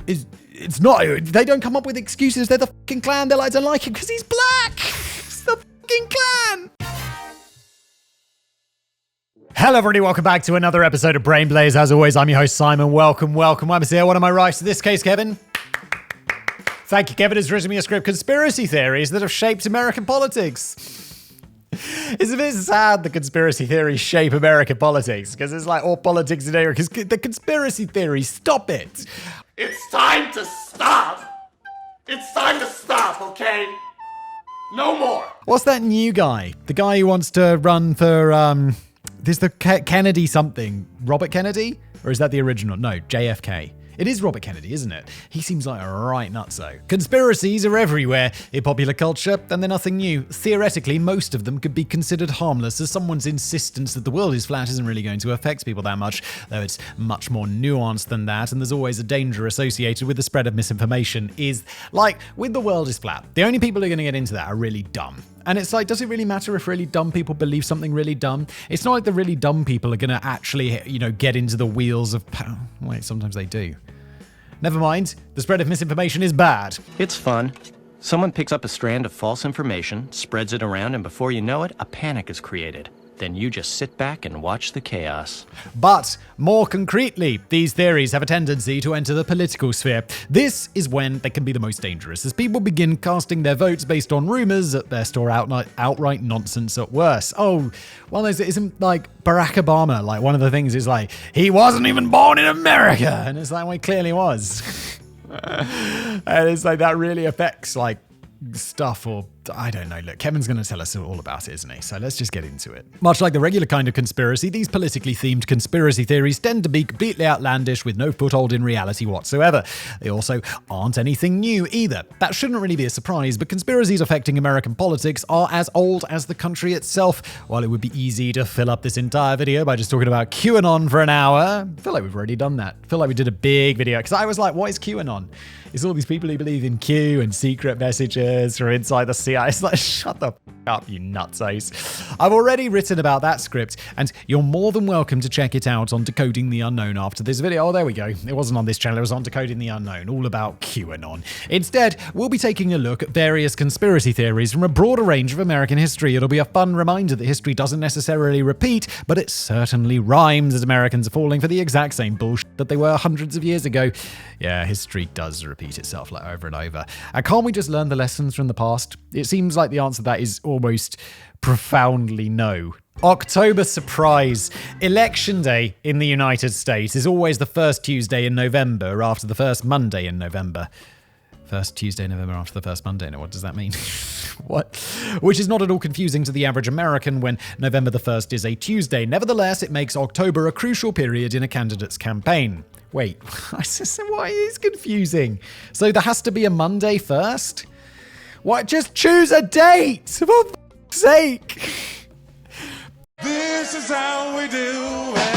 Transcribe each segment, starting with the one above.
it's not. They don't come up with excuses. They're the fucking Klan. They're like, I don't like him because he's black. It's the fucking Klan. Hello everybody, welcome back to another episode of Brain Blaze. As always, I'm your host Simon. Welcome. I'm here. What am I right? In this case, Kevin. Thank you, Kevin has written me a script, conspiracy theories that have shaped American politics. It's a bit sad the conspiracy theories shape American politics, because it's like all politics in America. The conspiracy theories, stop it. It's time to stop. It's time to stop, okay? No more. What's that new guy? The guy who wants to run for, there's the Kennedy something. Robert Kennedy? Or is that the original? No, JFK. It is Robert Kennedy, isn't it? He seems like a right nutso. Conspiracies are everywhere in popular culture, and they're nothing new. Theoretically, most of them could be considered harmless, as someone's insistence that the world is flat isn't really going to affect people that much, though it's much more nuanced than that, and there's always a danger associated with the spread of misinformation. Is like, with the world is flat, the only people who are going to get into that are really dumb. And it's like, does it really matter if really dumb people believe something really dumb? It's not like the really dumb people are going to actually, get into the wheels of power. Wait, sometimes they do. Never mind, the spread of misinformation is bad. It's fun. Someone picks up a strand of false information, spreads it around, and before you know it, a panic is created. Then you just sit back and watch the chaos. But more concretely, these theories have a tendency to enter the political sphere. This is when they can be the most dangerous, as people begin casting their votes based on rumors at best or outright nonsense at worst. Oh, one of those, isn't like Barack Obama, like one of the things is like, he wasn't even born in America. And it's like, well, he clearly was. And it's like, that really affects like stuff, or I don't know. Look, Kevin's going to tell us all about it, isn't he? So let's just get into it. Much like the regular kind of conspiracy, these politically themed conspiracy theories tend to be completely outlandish with no foothold in reality whatsoever. They also aren't anything new either. That shouldn't really be a surprise, but conspiracies affecting American politics are as old as the country itself. While it would be easy to fill up this entire video by just talking about QAnon for an hour, I feel like we've already done that. I feel like we did a big video, because I was like, what is QAnon? It's all these people who believe in Q and secret messages from inside the CIA. It's like, shut the f*** up, you nutsos. I've already written about that script, and you're more than welcome to check it out on Decoding the Unknown after this video. Oh, there we go. It wasn't on this channel, it was on Decoding the Unknown, all about QAnon. Instead, we'll be taking a look at various conspiracy theories from a broader range of American history. It'll be a fun reminder that history doesn't necessarily repeat, but it certainly rhymes, as Americans are falling for the exact same bullshit that they were hundreds of years ago. Yeah, history does repeat itself like over and over. And can't we just learn the lessons from the past? It seems like the answer to that is almost profoundly no. October surprise. Election day in the United States is always the first Tuesday in November after the first Monday in November. First Tuesday in November after the first Monday. Now, what does that mean? What? Which is not at all confusing to the average American when November the 1st is a Tuesday. Nevertheless, it makes October a crucial period in a candidate's campaign. Wait, what is confusing? So there has to be a Monday first? What? Just choose a date! For f***'s sake! This is how we do it.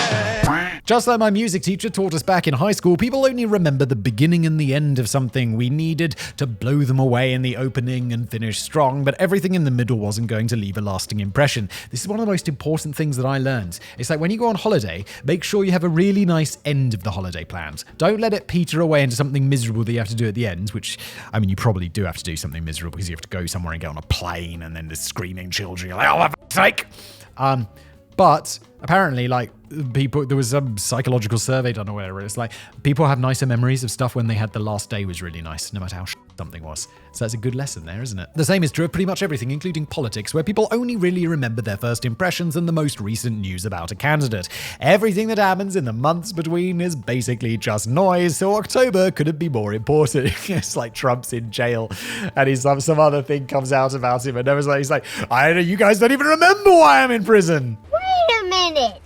Just like my music teacher taught us back in high school, people only remember the beginning and the end of something. We needed to blow them away in the opening and finish strong, but everything in the middle wasn't going to leave a lasting impression. This is one of the most important things that I learned. It's like when you go on holiday, make sure you have a really nice end of the holiday planned. Don't let it peter away into something miserable that you have to do at the end, which, I mean, you probably do have to do something miserable because you have to go somewhere and get on a plane and then there's screaming children. You're like, oh, for f***'s sake! But apparently, like, people, there was some psychological survey done or whatever. It's like people have nicer memories of stuff when they had the last day was really nice, no matter how something was. So that's a good lesson there, isn't it? The same is true of pretty much everything, including politics, where people only really remember their first impressions and the most recent news about a candidate. Everything that happens in the months between is basically just noise, so October couldn't be more important. It's like Trump's in jail, and some other thing comes out about him, and he's like, you guys don't even remember why I'm in prison. Wait a minute.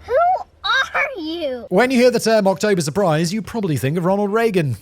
Who are you? When you hear the term October surprise, you probably think of Ronald Reagan.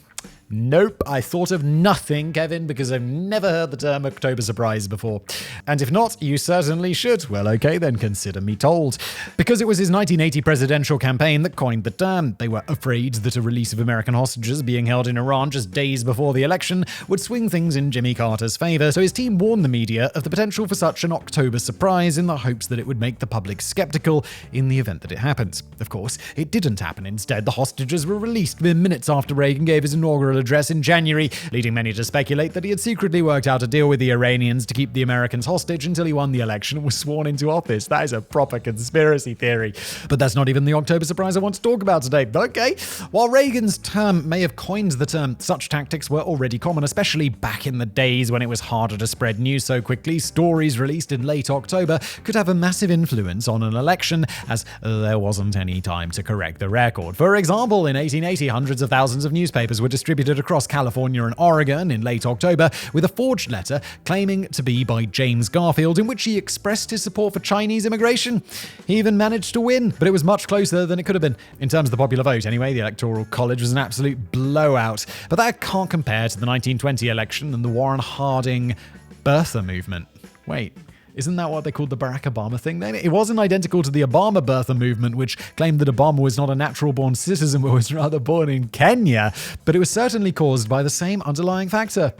Nope, I thought of nothing, Kevin, because I've never heard the term October surprise before. And if not, you certainly should. Well, okay, then consider me told. Because it was his 1980 presidential campaign that coined the term. They were afraid that a release of American hostages being held in Iran just days before the election would swing things in Jimmy Carter's favor, so his team warned the media of the potential for such an October surprise in the hopes that it would make the public skeptical in the event that it happened. Of course, it didn't happen. Instead, the hostages were released mere minutes after Reagan gave his inaugural address in January, leading many to speculate that he had secretly worked out a deal with the Iranians to keep the Americans hostage until he won the election and was sworn into office. That is a proper conspiracy theory. But that's not even the October surprise I want to talk about today. Okay, while Reagan's term may have coined the term, such tactics were already common, especially back in the days when it was harder to spread news so quickly. Stories released in late October could have a massive influence on an election, as there wasn't any time to correct the record. For example, in 1880, hundreds of thousands of newspapers were distributed across California and Oregon in late October with a forged letter claiming to be by James Garfield in which he expressed his support for Chinese immigration. He even managed to win, but it was much closer than it could have been. In terms of the popular vote, anyway, the Electoral College was an absolute blowout. But that can't compare to the 1920 election and the Warren Harding birther movement. Wait, isn't that what they called the Barack Obama thing then? It wasn't identical to the Obama birther movement, which claimed that Obama was not a natural-born citizen but was rather born in Kenya, but it was certainly caused by the same underlying factor: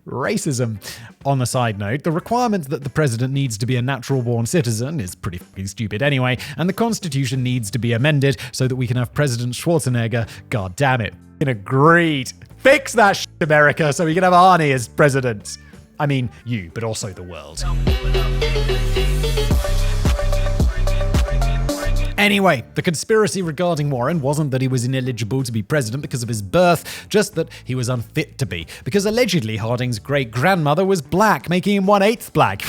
racism. On a side note, the requirement that the president needs to be a natural-born citizen is pretty stupid anyway, and the Constitution needs to be amended so that we can have President Schwarzenegger. God damn it. Agreed. Fix that shit, America, so we can have Arnie as president. I mean, you, but also the world. Anyway, the conspiracy regarding Warren wasn't that he was ineligible to be president because of his birth, just that he was unfit to be, because allegedly Harding's great-grandmother was black, making him 1/8 black.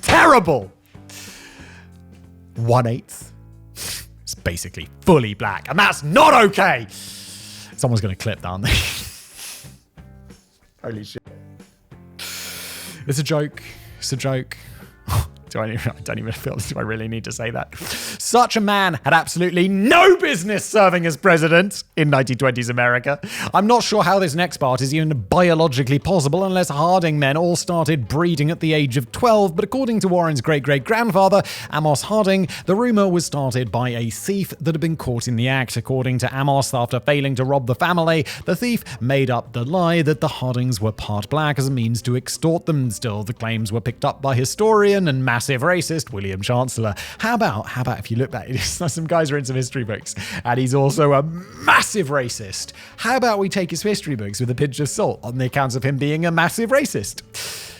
Terrible! 1/8? It's basically fully black, and that's not okay! Someone's gonna clip that, aren't they? Holy shit. It's a joke. It's a joke. I don't even feel, do I really need to say that? Such a man had absolutely no business serving as president in 1920s America. I'm not sure how this next part is even biologically possible unless Harding men all started breeding at the age of 12, but according to Warren's great-great-grandfather, Amos Harding, the rumor was started by a thief that had been caught in the act. According to Amos, after failing to rob the family, the thief made up the lie that the Hardings were part black as a means to extort them. Still, the claims were picked up by historian and massive racist William Chancellor. How about if you look back, some guys read some history books, and he's also a massive racist. How about we take his history books with a pinch of salt on the accounts of him being a massive racist?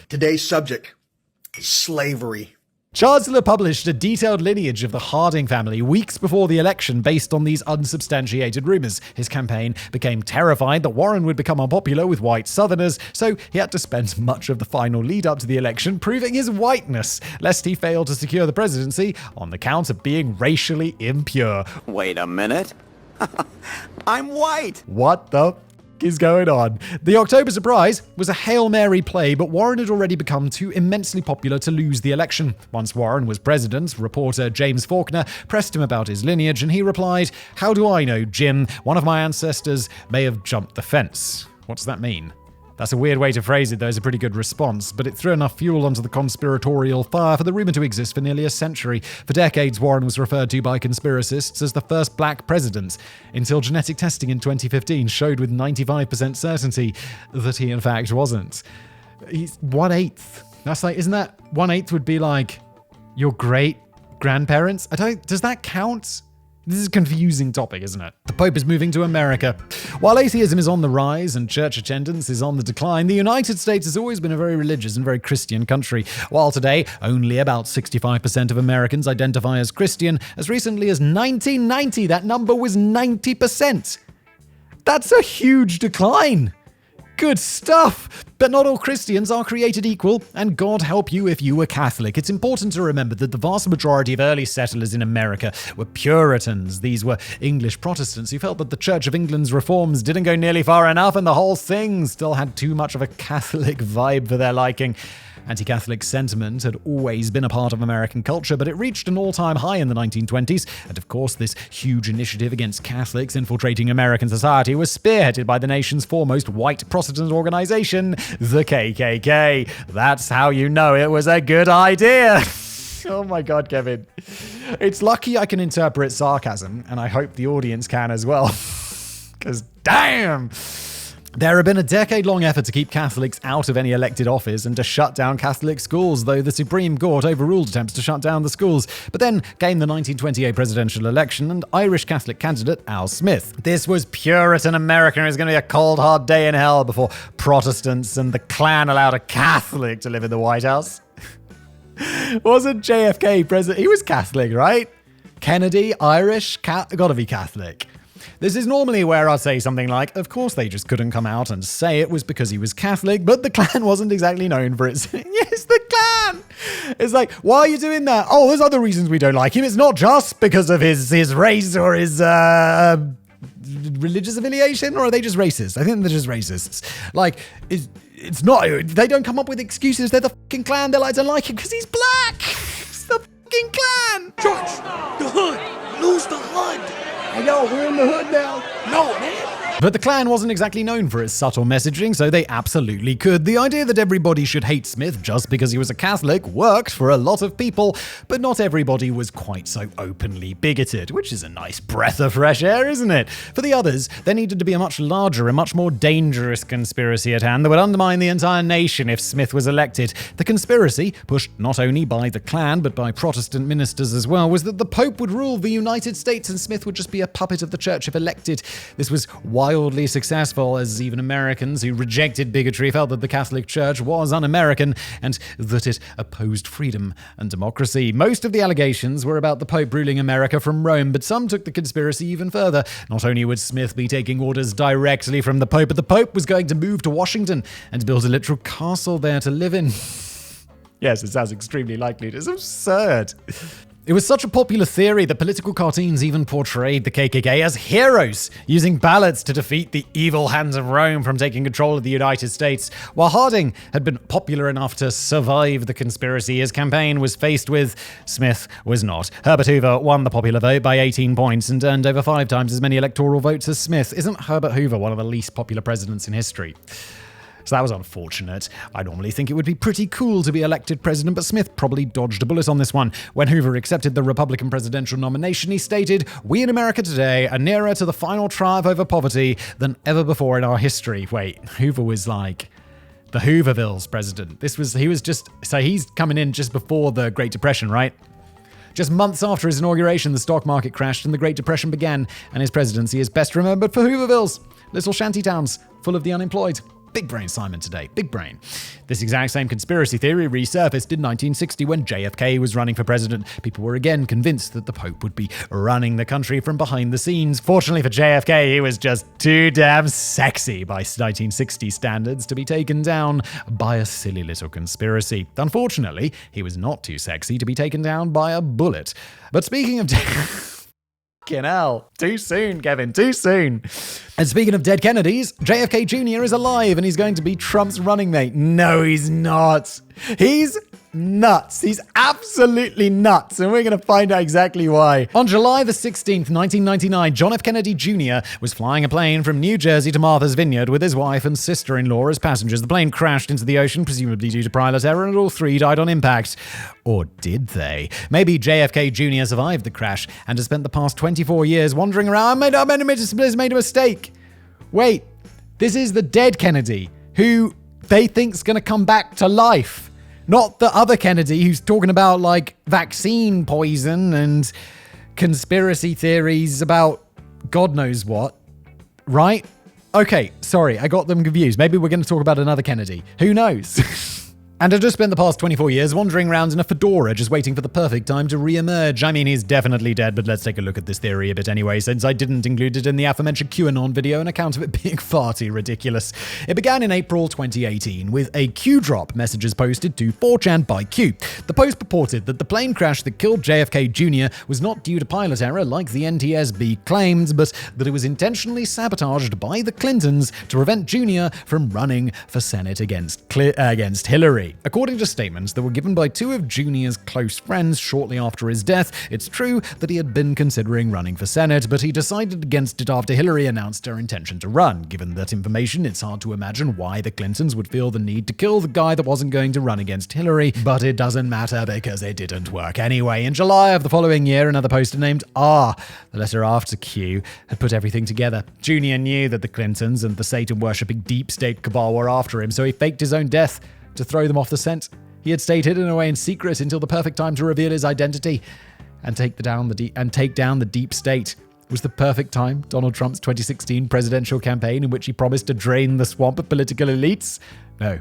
Today's subject, slavery. Chancellor published a detailed lineage of the Harding family weeks before the election based on these unsubstantiated rumors. His campaign became terrified that Warren would become unpopular with white Southerners, so he had to spend much of the final lead up to the election proving his whiteness, lest he fail to secure the presidency on the count of being racially impure. Wait a minute. I'm white. What the is going on? The October surprise was a Hail Mary play, but Warren had already become too immensely popular to lose the election. Once Warren was president, reporter James Faulkner pressed him about his lineage, and he replied, "How do I know, Jim? One of my ancestors may have jumped the fence." What does that mean? That's a weird way to phrase it, though. It's a pretty good response, but it threw enough fuel onto the conspiratorial fire for the rumor to exist for nearly a century. For decades, Warren was referred to by conspiracists as the first black president, until genetic testing in 2015 showed with 95% certainty that he in fact wasn't. He's 1/8. That's like, isn't that 1/8 would be like your great grandparents? Does that count? This is a confusing topic, isn't it? The Pope is moving to America. While atheism is on the rise and church attendance is on the decline, the United States has always been a very religious and very Christian country. While today, only about 65% of Americans identify as Christian, as recently as 1990, that number was 90%. That's a huge decline. Good stuff. But not all Christians are created equal, and God help you if you were Catholic. It's important to remember that the vast majority of early settlers in America were Puritans. These were English Protestants who felt that the Church of England's reforms didn't go nearly far enough, and the whole thing still had too much of a Catholic vibe for their liking. Anti-Catholic sentiment had always been a part of American culture, but it reached an all-time high in the 1920s, and of course this huge initiative against Catholics infiltrating American society was spearheaded by the nation's foremost white Protestant organization, the KKK. That's how you know it was a good idea. Oh my God, Kevin. It's lucky I can interpret sarcasm, and I hope the audience can as well. Because damn! There had been a decade-long effort to keep Catholics out of any elected office and to shut down Catholic schools, though the Supreme Court overruled attempts to shut down the schools. But then came the 1928 presidential election and Irish Catholic candidate Al Smith. This was Puritan America. It was going to be a cold, hard day in hell before Protestants and the Klan allowed a Catholic to live in the White House. Wasn't JFK president? He was Catholic, right? Kennedy, Irish, gotta be Catholic. This is normally where I'd say something like, of course they just couldn't come out and say it was because he was Catholic, but the Klan wasn't exactly known for its... Yes, the Klan! It's like, why are you doing that? Oh, there's other reasons we don't like him. It's not just because of his race or his religious affiliation, or are they just racist? I think they're just racists. Like, it's not... They don't come up with excuses. They're the fucking Klan. They're like, I don't like him because he's black. It's the fucking Klan. George, the hood. Lose the hood. Hey, yo, we're in the hood now. No, man. But the Klan wasn't exactly known for its subtle messaging, so they absolutely could. The idea that everybody should hate Smith just because he was a Catholic worked for a lot of people, but not everybody was quite so openly bigoted, which is a nice breath of fresh air, isn't it? For the others, there needed to be a much larger and much more dangerous conspiracy at hand that would undermine the entire nation if Smith was elected. The conspiracy, pushed not only by the Klan, but by Protestant ministers as well, was that the Pope would rule the United States and Smith would just be a puppet of the church if elected. This was wildly successful, as even Americans who rejected bigotry felt that the Catholic Church was un-American and that it opposed freedom and democracy. Most of the allegations were about the Pope ruling America from Rome, but some took the conspiracy even further. Not only would Smith be taking orders directly from the Pope, but the Pope was going to move to Washington and build a literal castle there to live in. Yes, it sounds extremely likely. It is absurd. It was such a popular theory that political cartoons even portrayed the KKK as heroes, using ballots to defeat the evil hands of Rome from taking control of the United States. While Harding had been popular enough to survive the conspiracy his campaign was faced with, Smith was not. Herbert Hoover won the popular vote by 18 points and earned over 5 times as many electoral votes as Smith. Isn't Herbert Hoover one of the least popular presidents in history? So that was unfortunate. I normally think it would be pretty cool to be elected president, but Smith probably dodged a bullet on this one. When Hoover accepted the Republican presidential nomination, he stated, "We in America today are nearer to the final triumph over poverty than ever before in our history." Wait, Hoover was like the Hoovervilles president. He's coming in just before the Great Depression, right? Just months after his inauguration, the stock market crashed and the Great Depression began, and his presidency is best remembered for Hoovervilles, little shanty towns full of the unemployed. Big brain Simon today, big brain. This exact same conspiracy theory resurfaced in 1960 when JFK was running for president. People were again convinced that the Pope would be running the country from behind the scenes. Fortunately for JFK, he was just too damn sexy by 1960 standards to be taken down by a silly little conspiracy. Unfortunately, he was not too sexy to be taken down by a bullet. But speaking of... Fucking hell. Too soon, Kevin. Too soon. And speaking of dead Kennedys, JFK Jr. is alive and he's going to be Trump's running mate. No, he's not. He's nuts. He's absolutely nuts. And we're going to find out exactly why. On July the 16th, 1999, John F. Kennedy Jr. was flying a plane from New Jersey to Martha's Vineyard with his wife and sister-in-law as passengers. The plane crashed into the ocean, presumably due to pilot error, and all 3 died on impact. Or did they? Maybe JFK Jr. survived the crash and has spent the past 24 years wandering around. I made a mistake. Wait, this is the dead Kennedy who they think's going to come back to life. Not the other Kennedy who's talking about like vaccine poison and conspiracy theories about God knows what. Right? Okay, sorry, I got them confused. Maybe we're going to talk about another Kennedy. Who knows? And I've just spent the past 24 years wandering around in a fedora, just waiting for the perfect time to re-emerge. I mean, he's definitely dead, but let's take a look at this theory a bit anyway, since I didn't include it in the aforementioned QAnon video, an account of it being far too ridiculous. It began in April 2018 with a Q drop messages posted to 4chan by Q. The post purported that the plane crash that killed JFK Jr. was not due to pilot error like the NTSB claimed, but that it was intentionally sabotaged by the Clintons to prevent Jr. from running for Senate against Hillary. Hillary. According to statements that were given by two of Jr.'s close friends shortly after his death, it's true that he had been considering running for Senate, but he decided against it after Hillary announced her intention to run. Given that information, it's hard to imagine why the Clintons would feel the need to kill the guy that wasn't going to run against Hillary, but it doesn't matter because it didn't work anyway. In July of the following year, another poster named R, the letter after Q, had put everything together. Jr. knew that the Clintons and the Satan-worshipping deep state cabal were after him, so he faked his own death to throw them off the scent. He had stayed hidden away in secret until the perfect time to reveal his identity and take down the deep state. Was the perfect time Donald Trump's 2016 presidential campaign in which he promised to drain the swamp of political elites? No.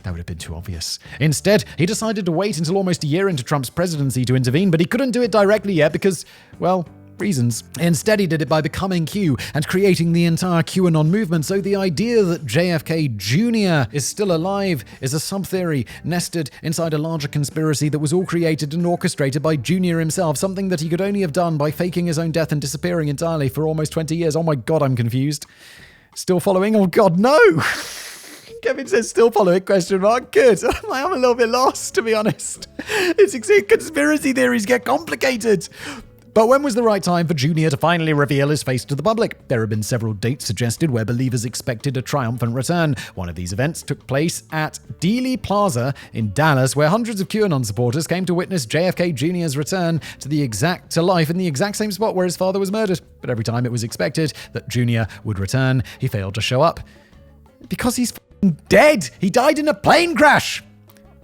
That would have been too obvious. Instead, he decided to wait until almost a year into Trump's presidency to intervene, but he couldn't do it directly yet because, well, reasons. Instead, he did it by becoming Q and creating the entire QAnon movement. So the idea that JFK Jr. is still alive is a sub-theory nested inside a larger conspiracy that was all created and orchestrated by Jr. himself, something that he could only have done by faking his own death and disappearing entirely for almost 20 years. Oh my God, I'm confused. Still following? Oh God, no! Kevin says, still following, question mark. Good. I'm a little bit lost, to be honest. It's conspiracy theories get complicated. But when was the right time for Jr. to finally reveal his face to the public? There have been several dates suggested where believers expected a triumphant return. One of these events took place at Dealey Plaza in Dallas, where hundreds of QAnon supporters came to witness JFK Jr.'s return to life in the exact same spot where his father was murdered. But every time it was expected that Jr. would return, he failed to show up. Because he's dead! He died in a plane crash!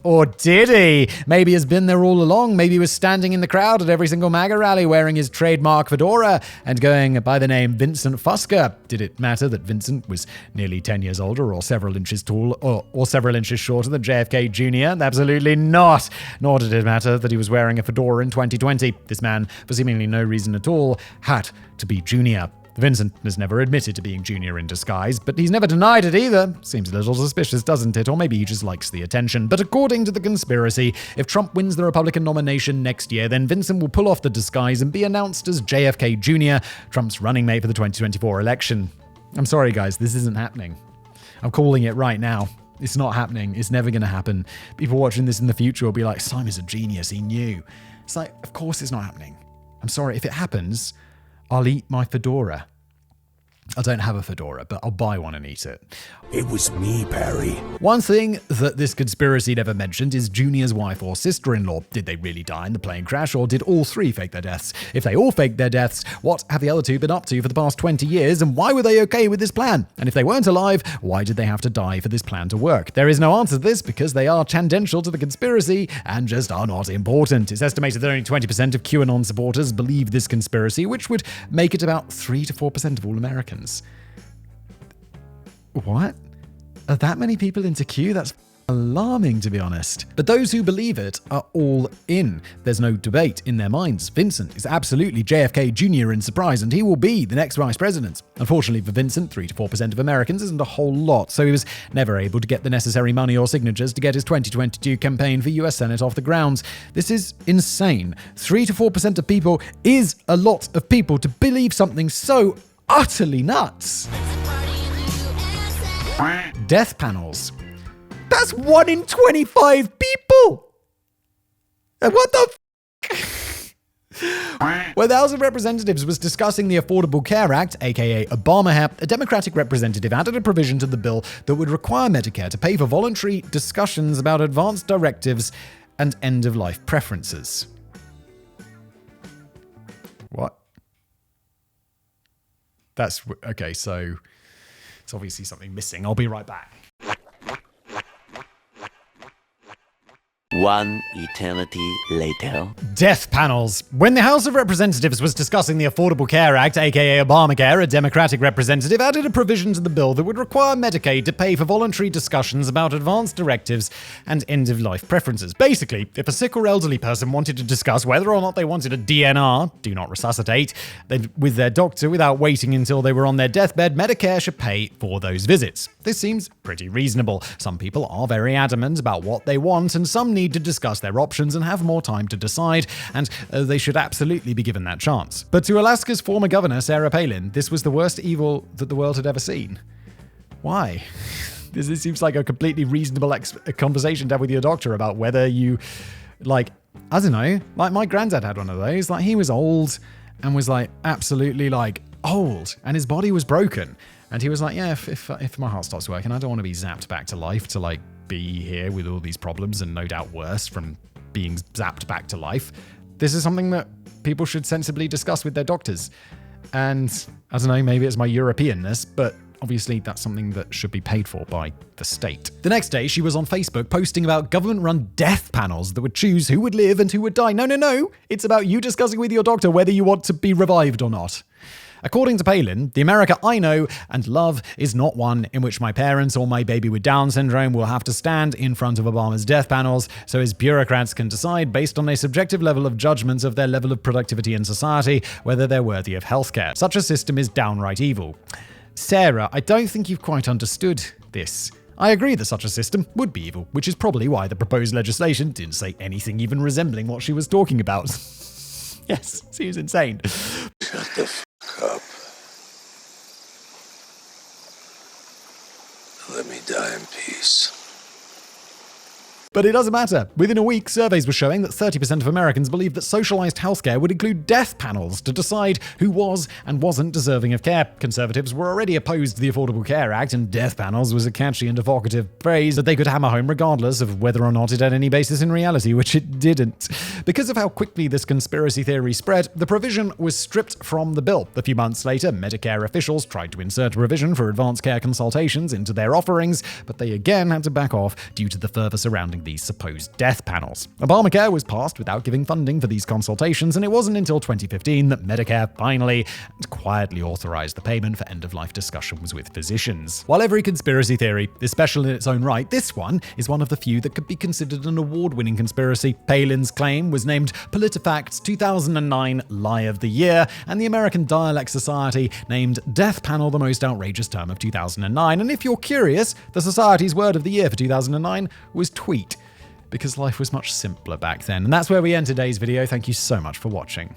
Or did he? Maybe he's been there all along. Maybe he was standing in the crowd at every single MAGA rally wearing his trademark fedora and going by the name Vincent Fusker. Did it matter that Vincent was nearly 10 years older or several inches tall or several inches shorter than JFK Jr.? Absolutely not. Nor did it matter that he was wearing a fedora in 2020. This man, for seemingly no reason at all, had to be Jr. Vincent has never admitted to being Jr. in disguise, but he's never denied it either. Seems a little suspicious, doesn't it? Or maybe he just likes the attention. But according to the conspiracy, if Trump wins the Republican nomination next year, then Vincent will pull off the disguise and be announced as JFK Jr., Trump's running mate for the 2024 election. I'm sorry, guys, this isn't happening. I'm calling it right now. It's not happening. It's never going to happen. People watching this in the future will be like, Simon's a genius. He knew. It's like, of course it's not happening. I'm sorry. If it happens, I'll eat my fedora. I don't have a fedora, but I'll buy one and eat it. It was me, Barry. One thing that this conspiracy never mentioned is Jr.'s wife or sister-in-law. Did they really die in the plane crash, or did all three fake their deaths? If they all faked their deaths, what have the other two been up to for the past 20 years, and why were they okay with this plan? And if they weren't alive, why did they have to die for this plan to work? There is no answer to this because they are tangential to the conspiracy and just are not important. It's estimated that only 20% of QAnon supporters believe this conspiracy, which would make it about 3 to 4% of all Americans. What? Are that many people into Q? That's alarming, to be honest. But those who believe it are all in. There's no debate in their minds. Vincent is absolutely JFK Jr. in surprise, and he will be the next vice president. Unfortunately for Vincent, 3 to 4% of Americans isn't a whole lot, so he was never able to get the necessary money or signatures to get his 2022 campaign for US Senate off the ground. This is insane. 3 to 4% of people is a lot of people to believe something so utterly nuts. Death panels. That's 1 in 25 people! What the When the House of Representatives was discussing the Affordable Care Act, aka Obamacare, a Democratic representative added a provision to the bill that would require Medicare to pay for voluntary discussions about advance directives and end-of-life preferences. What? That's okay, so it's obviously something missing. I'll be right back. One eternity later. Death panels. When the House of Representatives was discussing the Affordable Care Act, aka Obamacare, a Democratic representative added a provision to the bill that would require Medicaid to pay for voluntary discussions about advance directives and end-of-life preferences. Basically, if a sick or elderly person wanted to discuss whether or not they wanted a DNR, do not resuscitate, then with their doctor without waiting until they were on their deathbed, Medicare should pay for those visits. This seems pretty reasonable. Some people are very adamant about what they want, and some need to discuss their options and have more time to decide, and they should absolutely be given that chance. But to Alaska's former governor, Sarah Palin, this was the worst evil that the world had ever seen. Why? This seems like a completely reasonable conversation to have with your doctor about whether you, like, I don't know. Like, my granddad had one of those. Like, he was old and was, like, absolutely, like, old. And his body was broken. And he was like, yeah, if my heart stops working, I don't want to be zapped back to life to, like, be here with all these problems and no doubt worse from being zapped back to life. This is something that people should sensibly discuss with their doctors. And I don't know, maybe it's my Europeanness, but obviously that's something that should be paid for by the state. The next day, she was on Facebook posting about government-run death panels that would choose who would live and who would die. No. It's about you discussing with your doctor whether you want to be revived or not. According to Palin, the America I know and love is not one in which my parents or my baby with Down syndrome will have to stand in front of Obama's death panels so his bureaucrats can decide based on a subjective level of judgment of their level of productivity in society whether they're worthy of healthcare. Such a system is downright evil. Sarah, I don't think you've quite understood this. I agree that such a system would be evil, which is probably why the proposed legislation didn't say anything even resembling what she was talking about. Yes, seems insane. Shut the f*** up. Let me die in peace. But it doesn't matter. Within a week, surveys were showing that 30% of Americans believed that socialized healthcare would include death panels to decide who was and wasn't deserving of care. Conservatives were already opposed to the Affordable Care Act, and death panels was a catchy and evocative phrase that they could hammer home regardless of whether or not it had any basis in reality, which it didn't. Because of how quickly this conspiracy theory spread, the provision was stripped from the bill. A few months later, Medicare officials tried to insert a provision for advanced care consultations into their offerings, but they again had to back off due to the fervor surrounding these supposed death panels. Obamacare was passed without giving funding for these consultations, and it wasn't until 2015 that Medicare finally and quietly authorized the payment for end-of-life discussions with physicians. While every conspiracy theory is special in its own right, this one is one of the few that could be considered an award-winning conspiracy. Palin's claim was named PolitiFact's 2009 Lie of the Year, and the American Dialect Society named Death Panel the most outrageous term of 2009. And if you're curious, the Society's word of the year for 2009 was tweet, because life was much simpler back then. And that's where we end today's video. Thank you so much for watching.